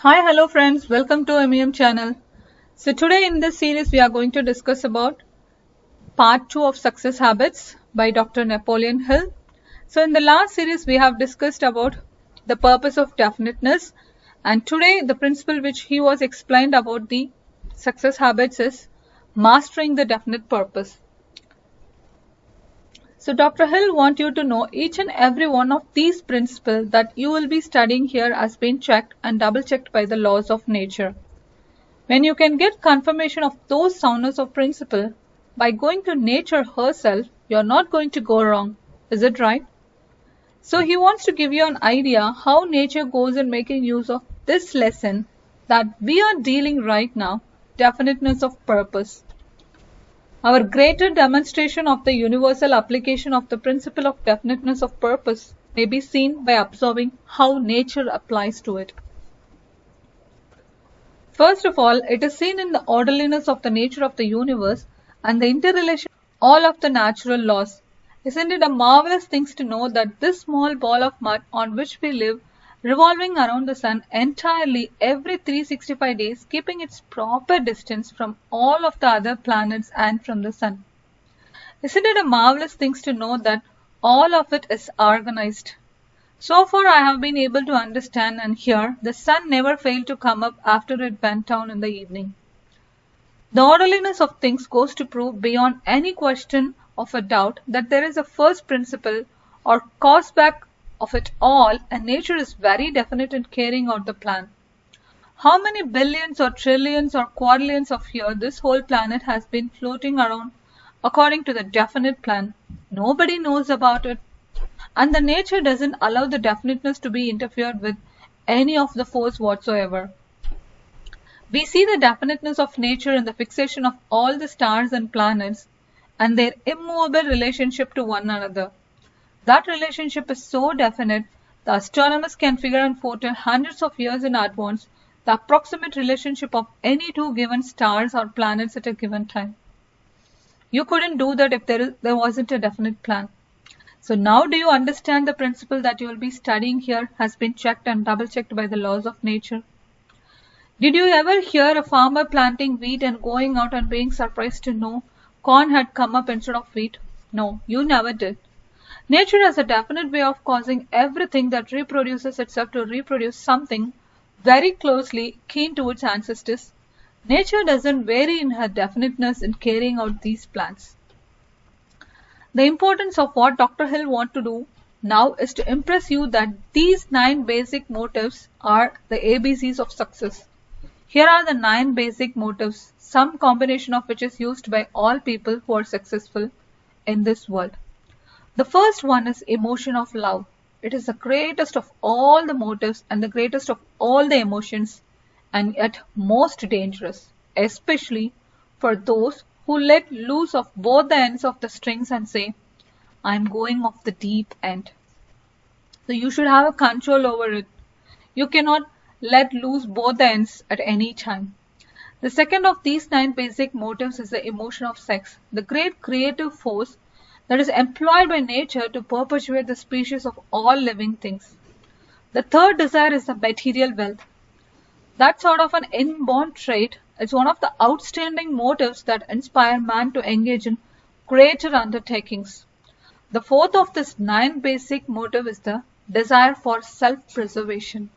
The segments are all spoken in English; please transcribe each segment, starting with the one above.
Hi, hello friends, welcome to MEM channel. So today in this series we are going to discuss about part 2 of Success Habits by Dr. Napoleon Hill. So in the last series we have discussed about the purpose of definiteness, and today the principle which he was explained about the success habits is mastering the definite purpose. So Dr. Hill wants you to know each and every one of these principles that you will be studying here has been checked and double checked by the laws of nature. When you can get confirmation of those soundness of principle by going to nature herself, you are not going to go wrong. Is it right? So he wants to give you an idea how nature goes in making use of this lesson that we are dealing right now, definiteness of purpose. Our greater demonstration of the universal application of the principle of definiteness of purpose may be seen by observing how nature applies to it. First of all, it is seen in the orderliness of the nature of the universe and the interrelation of all of the natural laws. Isn't it a marvelous thing to know that this small ball of mud on which we live, revolving around the sun entirely every 365 days, keeping its proper distance from all of the other planets and from the sun? Isn't it a marvelous thing to know that all of it is organized? So far I have been able to understand and hear the sun never failed to come up after it went down in the evening. The orderliness of things goes to prove beyond any question of a doubt that there is a first principle or cause back of it all, and nature is very definite in carrying out the plan. How many billions or trillions or quadrillions of years this whole planet has been floating around according to the definite plan? Nobody knows about it. And the nature doesn't allow the definiteness to be interfered with any of the force whatsoever. We see the definiteness of nature in the fixation of all the stars and planets and their immovable relationship to one another. That relationship is so definite, the astronomers can figure and foretell hundreds of years in advance the approximate relationship of any two given stars or planets at a given time. You couldn't do that if there wasn't a definite plan. So now do you understand the principle that you will be studying here has been checked and double checked by the laws of nature? Did you ever hear a farmer planting wheat and going out and being surprised to know corn had come up instead of wheat? No, you never did. Nature has a definite way of causing everything that reproduces itself to reproduce something very closely kin to its ancestors. Nature doesn't vary in her definiteness in carrying out these plans. The importance of what Dr. Hill wants to do now is to impress you that these 9 basic motives are the ABCs of success. Here are the 9 basic motives, some combination of which is used by all people who are successful in this world. The first one is emotion of love. It is the greatest of all the motives and the greatest of all the emotions, and yet most dangerous, especially for those who let loose of both the ends of the strings and say, I am going off the deep end. So you should have a control over it. You cannot let loose both the ends at any time. The second of these 9 basic motives is the emotion of sex, the great creative force that is employed by nature to perpetuate the species of all living things. The third desire is the material wealth. That sort of an inborn trait is one of the outstanding motives that inspire man to engage in greater undertakings. The fourth of this 9 basic motive is the desire for self-preservation.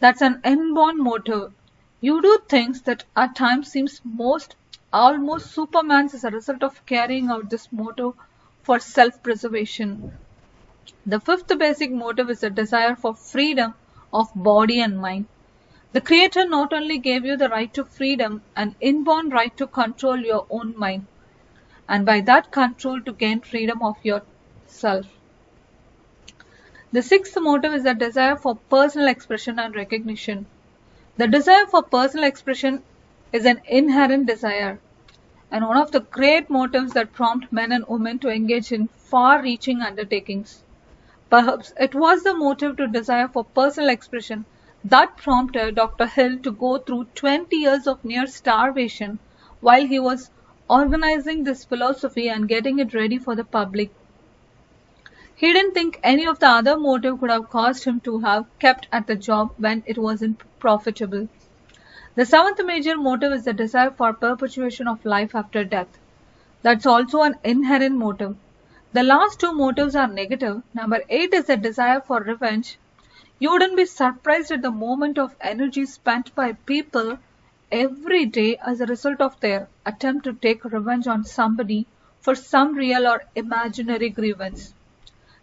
That's an inborn motive. You do things that at times seems almost superman as a result of carrying out this motive for self-preservation. The fifth basic motive is the desire for freedom of body and mind. The Creator not only gave you the right to freedom, an inborn right to control your own mind, and by that control to gain freedom of yourself. The sixth motive is the desire for personal expression and recognition. The desire for personal expression is an inherent desire, and one of the great motives that prompt men and women to engage in far-reaching undertakings. Perhaps it was the motive to desire for personal expression that prompted Dr. Hill to go through 20 years of near starvation while he was organizing this philosophy and getting it ready for the public. He didn't think any of the other motive could have caused him to have kept at the job when it wasn't profitable. The seventh major motive is the desire for perpetuation of life after death. That's also an inherent motive. The last two motives are negative. Number 8 is the desire for revenge. You wouldn't be surprised at the moment of energy spent by people every day as a result of their attempt to take revenge on somebody for some real or imaginary grievance.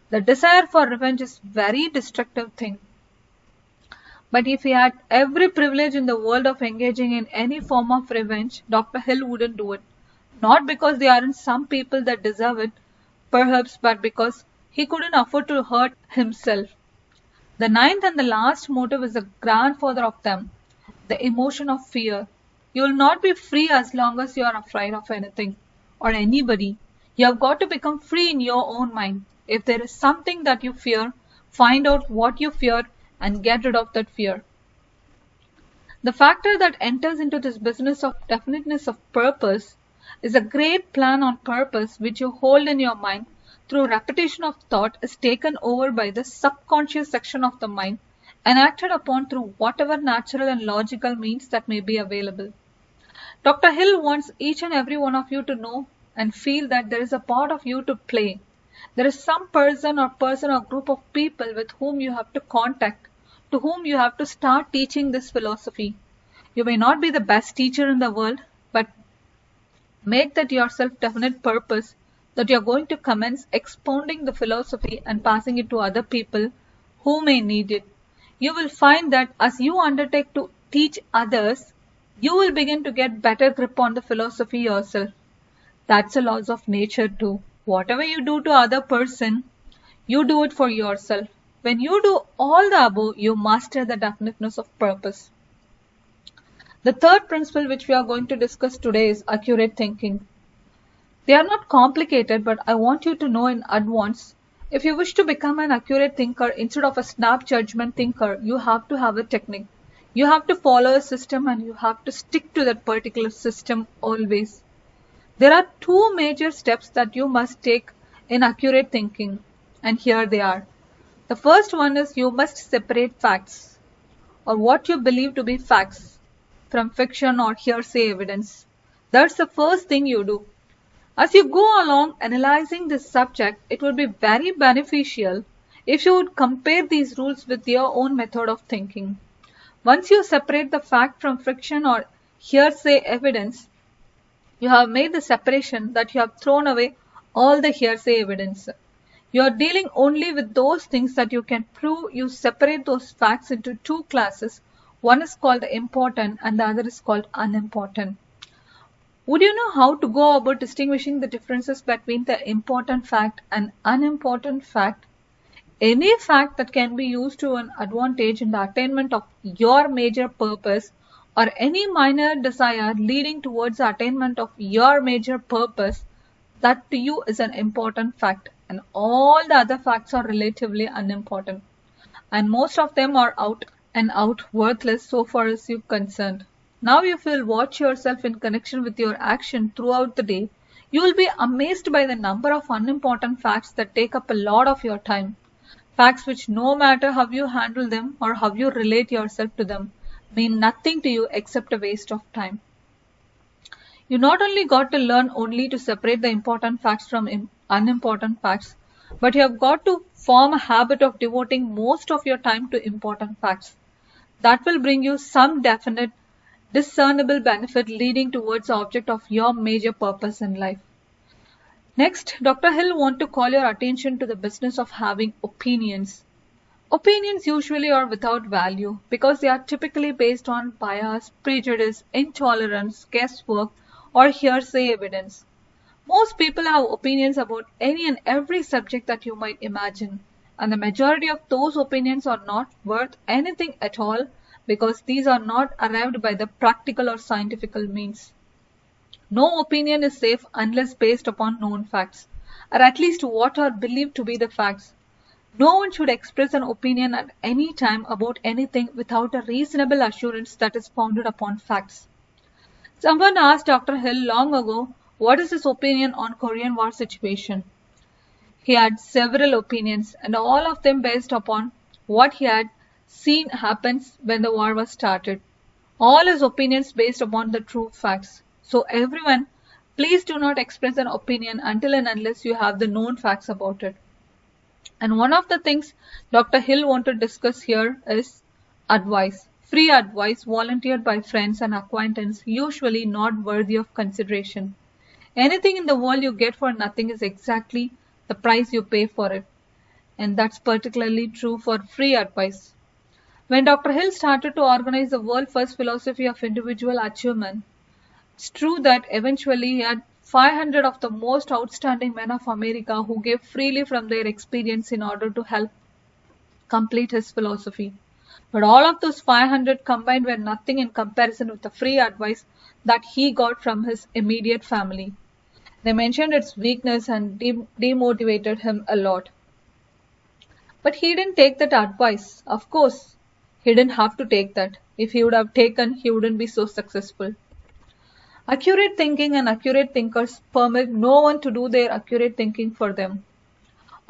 The desire for revenge is a very destructive thing. But if he had every privilege in the world of engaging in any form of revenge, Dr. Hill wouldn't do it. Not because there aren't some people that deserve it, perhaps, but because he couldn't afford to hurt himself. The ninth and the last motive is the grandfather of them, the emotion of fear. You will not be free as long as you are afraid of anything or anybody. You have got to become free in your own mind. If there is something that you fear, find out what you fear and get rid of that fear. The factor that enters into this business of definiteness of purpose is a great plan on purpose which you hold in your mind through repetition of thought is taken over by the subconscious section of the mind and acted upon through whatever natural and logical means that may be available. Dr. Hill wants each and every one of you to know and feel that there is a part of you to play. There is some person or group of people with whom you have to contact, to whom you have to start teaching this philosophy. You may not be the best teacher in the world, but make that your self-definite purpose that you are going to commence expounding the philosophy and passing it to other people who may need it. You will find that as you undertake to teach others, you will begin to get better grip on the philosophy yourself. That's a laws of nature too. Whatever you do to other person, you do it for yourself. When you do all the above, you master the definiteness of purpose. The third principle which we are going to discuss today is accurate thinking. They are not complicated, but I want you to know in advance. If you wish to become an accurate thinker instead of a snap judgment thinker, you have to have a technique. You have to follow a system and you have to stick to that particular system always. There are two major steps that you must take in accurate thinking, and here they are. The first one is you must separate facts or what you believe to be facts from fiction or hearsay evidence. That's the first thing you do. As you go along analyzing this subject, it would be very beneficial if you would compare these rules with your own method of thinking. Once you separate the fact from fiction or hearsay evidence, you have made the separation that you have thrown away all the hearsay evidence. You are dealing only with those things that you can prove. You separate those facts into two classes. One is called important and the other is called unimportant. Would you know how to go about distinguishing the differences between the important fact and unimportant fact? Any fact that can be used to an advantage in the attainment of your major purpose or any minor desire leading towards the attainment of your major purpose, that to you is an important fact, and all the other facts are relatively unimportant. And most of them are out and out worthless so far as you're concerned. Now if you will watch yourself in connection with your action throughout the day, you will be amazed by the number of unimportant facts that take up a lot of your time. Facts which no matter how you handle them or how you relate yourself to them, mean nothing to you except a waste of time. You not only got to learn only to separate the important facts from unimportant facts, but you have got to form a habit of devoting most of your time to important facts. That will bring you some definite, discernible benefit leading towards the object of your major purpose in life. Next, Dr. Hill wants to call your attention to the business of having opinions. Opinions usually are without value because they are typically based on bias, prejudice, intolerance, guesswork, or hearsay evidence. Most people have opinions about any and every subject that you might imagine, and the majority of those opinions are not worth anything at all because these are not arrived by the practical or scientific means. No opinion is safe unless based upon known facts, or at least what are believed to be the facts. No one should express an opinion at any time about anything without a reasonable assurance that is founded upon facts. Someone asked Dr. Hill long ago, what is his opinion on Korean War situation? He had several opinions, and all of them based upon what he had seen happens when the war was started. All his opinions based upon the true facts. So everyone, please do not express an opinion until and unless you have the known facts about it. And one of the things Dr. Hill wanted to discuss here is advice. Free advice volunteered by friends and acquaintances, usually not worthy of consideration. Anything in the world you get for nothing is exactly the price you pay for it. And that's particularly true for free advice. When Dr. Hill started to organize the world's first philosophy of individual achievement, it's true that eventually he had 500 of the most outstanding men of America who gave freely from their experience in order to help complete his philosophy. But all of those 500 combined were nothing in comparison with the free advice that he got from his immediate family. They mentioned its weakness and demotivated him a lot. But he didn't take that advice. Of course, he didn't have to take that. If he would have taken, he wouldn't be so successful. Accurate thinking and accurate thinkers permit no one to do their accurate thinking for them.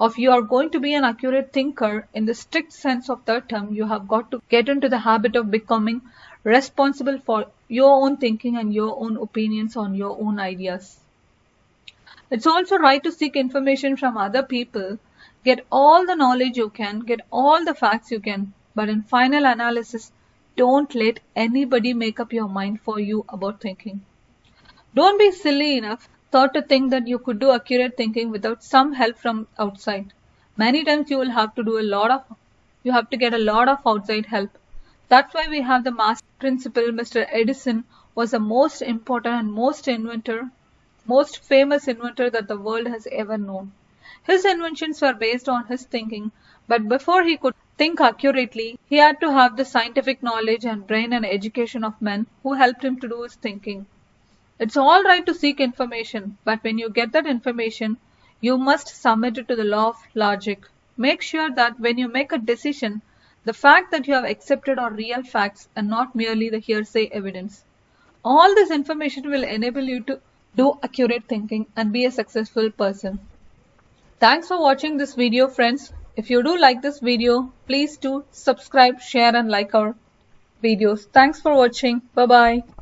If you are going to be an accurate thinker in the strict sense of the term, you have got to get into the habit of becoming responsible for your own thinking and your own opinions on your own ideas. It's also right to seek information from other people. Get all the knowledge you can, get all the facts you can, but in final analysis, don't let anybody make up your mind for you about thinking. Don't be silly enough thought to think that you could do accurate thinking without some help from outside. Many times you will have to get a lot of outside help. That's why we have the master principle. Mr. Edison was the most important and most famous inventor that the world has ever known. His inventions were based on his thinking, but before he could think accurately, he had to have the scientific knowledge and brain and education of men who helped him to do his thinking. It's all right to seek information, but when you get that information, you must submit it to the law of logic. Make sure that when you make a decision, the fact that you have accepted are real facts and not merely the hearsay evidence. All this information will enable you to do accurate thinking and be a successful person. Thanks for watching this video, friends. If you do like this video, please do subscribe, share and like our videos. Thanks for watching. Bye-bye.